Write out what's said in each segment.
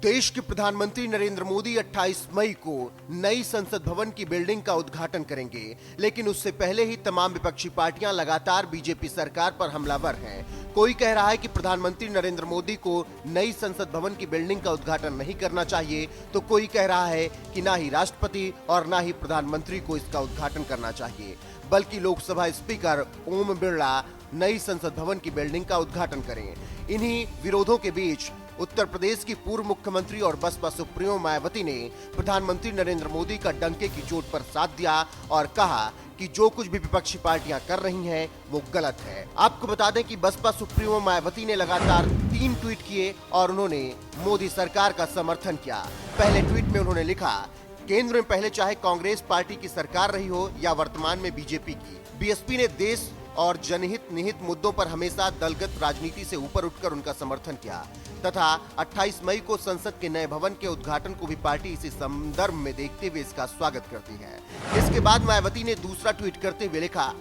देश के प्रधानमंत्री नरेंद्र मोदी 28 मई को नई संसद भवन की बिल्डिंग का उद्घाटन करेंगे, लेकिन उससे पहले ही तमाम विपक्षी पार्टियां लगातार बीजेपी सरकार पर हमलावर हैं। कोई कह रहा है कि प्रधानमंत्री नरेंद्र मोदी को नई संसद भवन की बिल्डिंग का उद्घाटन नहीं करना चाहिए, तो कोई कह रहा है कि ना ही राष्ट्रपति और ना ही प्रधानमंत्री को इसका उद्घाटन करना चाहिए, बल्कि लोकसभा स्पीकर ओम बिरला नई संसद भवन की बिल्डिंग का उद्घाटन करें। इन्हीं विरोधों के बीच उत्तर प्रदेश की पूर्व मुख्यमंत्री और बसपा सुप्रीमो मायावती ने प्रधानमंत्री नरेंद्र मोदी का डंके की चोट पर साथ दिया और कहा कि जो कुछ भी विपक्षी पार्टियां कर रही हैं वो गलत है। आपको बता दें कि बसपा सुप्रीमो मायावती ने लगातार 3 ट्वीट किए और उन्होंने मोदी सरकार का समर्थन किया। पहले ट्वीट में उन्होंने लिखा, केंद्र में पहले चाहे कांग्रेस पार्टी की सरकार रही हो या वर्तमान में बीजेपी की, बीएसपी ने देश और जनहित निहित मुद्दों पर हमेशा दलगत राजनीति से ऊपर उठकर उनका समर्थन किया तथा 28 मई को संसद के नए भवन के उद्घाटन को भी पार्टी इसी संदर्भ में देखते हुए इसका स्वागत करती है। इसके बाद मायावती ने दूसरा ट्वीट करते हुए लिखा,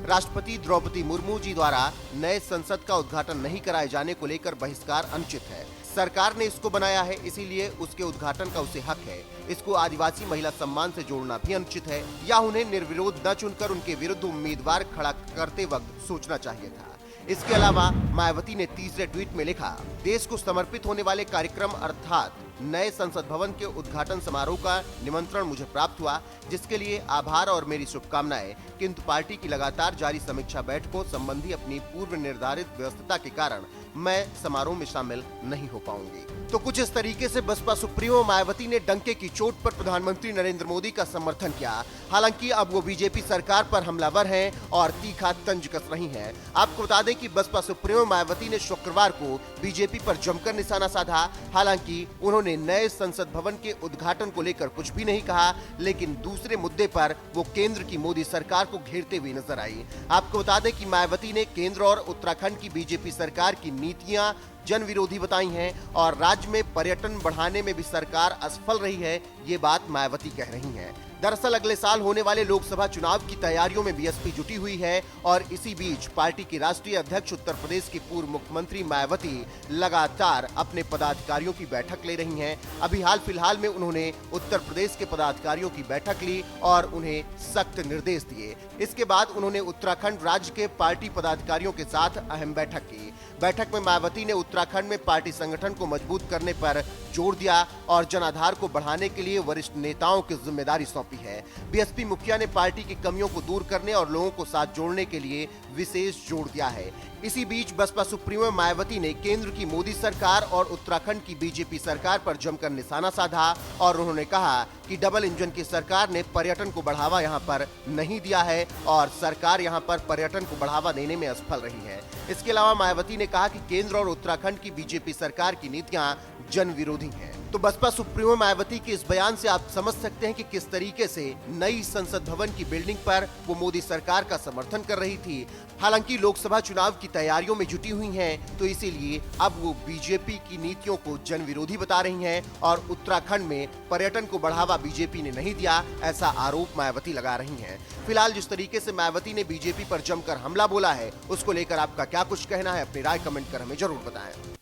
राष्ट्रपति द्रौपदी मुर्मू जी द्वारा नए संसद का उद्घाटन नहीं कराए जाने को लेकर बहिष्कार अनुचित है। सरकार ने इसको बनाया है, इसीलिए उसके उद्घाटन का उसे हक है। इसको आदिवासी महिला सम्मान से जोड़ना भी अनुचित है या उन्हें निर्विरोध न चुनकर उनके विरुद्ध उम्मीदवार खड़ा करते वक्त सोचना चाहिए था। इसके अलावा मायावती ने तीसरे ट्वीट में लिखा, देश को समर्पित होने वाले कार्यक्रम अर्थात नए संसद भवन के उद्घाटन समारोह का निमंत्रण मुझे प्राप्त हुआ, जिसके लिए आभार और मेरी शुभकामनाएं, किंतु पार्टी की लगातार जारी समीक्षा बैठकों संबंधी अपनी पूर्व निर्धारित व्यस्तता के कारण मैं समारोह में शामिल नहीं हो पाऊंगी। तो कुछ इस तरीके से बसपा सुप्रीमो मायावती ने डंके की चोट पर प्रधानमंत्री नरेंद्र मोदी का समर्थन किया। हालांकि अब वो बीजेपी सरकार पर हमलावर हैं और तीखा तंज कस रही हैं। आपको बता दें कि बसपा सुप्रीमो मायावती ने शुक्रवार को बीजेपी पर जमकर निशाना साधा। हालांकि उन्होंने नए संसद भवन के उद्घाटन को लेकर कुछ भी नहीं कहा, लेकिन दूसरे मुद्दे पर वो केंद्र की मोदी सरकार को घेरते हुए नजर आई। आपको बता दें कि मायावती ने केंद्र और उत्तराखंड की बीजेपी सरकार की नीतियां जन विरोधी बताई हैं और राज्य में पर्यटन बढ़ाने में भी सरकार असफल रही है, ये बात मायावती कह रही हैं। दरअसल अगले साल होने वाले लोकसभा चुनाव की तैयारियों में बीएसपी जुटी हुई है और इसी बीच पार्टी की राष्ट्रीय अध्यक्ष उत्तर प्रदेश की पूर्व मुख्यमंत्री मायावती लगातार अपने पदाधिकारियों की बैठक ले रही हैं। अभी हाल फिलहाल में उन्होंने उत्तर प्रदेश के पदाधिकारियों की बैठक ली और उन्हें सख्त निर्देश दिए। इसके बाद उन्होंने उत्तराखंड राज्य के पार्टी पदाधिकारियों के साथ अहम बैठक की। बैठक में मायावती ने उत्तराखंड में पार्टी संगठन को मजबूत करने पर जोर दिया और जनाधार को बढ़ाने के लिए वरिष्ठ नेताओं की जिम्मेदारी सौंपी है। बीएसपी मुखिया ने पार्टी की कमियों को दूर करने और लोगों को साथ जोड़ने के लिए विशेष जोर दिया है। इसी बीच बसपा सुप्रीमो मायावती ने केंद्र की मोदी सरकार और उत्तराखंड की बीजेपी सरकार पर जमकर निशाना साधा और उन्होंने कहा कि डबल इंजन की सरकार ने पर्यटन को बढ़ावा यहां पर नहीं दिया है और सरकार यहां पर पर्यटन को बढ़ावा देने में असफल रही है। इसके अलावा मायावती ने कहा कि केंद्र और उत्तराखंड की बीजेपी सरकार की नीतियां जन विरोधी हैं। तो बसपा सुप्रीमो मायावती के इस बयान से आप समझ सकते हैं कि किस तरीके से नई संसद भवन की बिल्डिंग पर वो मोदी सरकार का समर्थन कर रही थी। हालांकि लोकसभा चुनाव की तैयारियों में जुटी हुई हैं, तो इसीलिए अब वो बीजेपी की नीतियों को जन विरोधी बता रही हैं और उत्तराखंड में पर्यटन को बढ़ावा बीजेपी ने नहीं दिया, ऐसा आरोप मायावती लगा रही हैं। फिलहाल जिस तरीके से मायावती ने बीजेपी पर जमकर हमला बोला है, उसको लेकर आपका क्या कुछ कहना है, अपनी राय कमेंट कर हमें जरूर बताएं।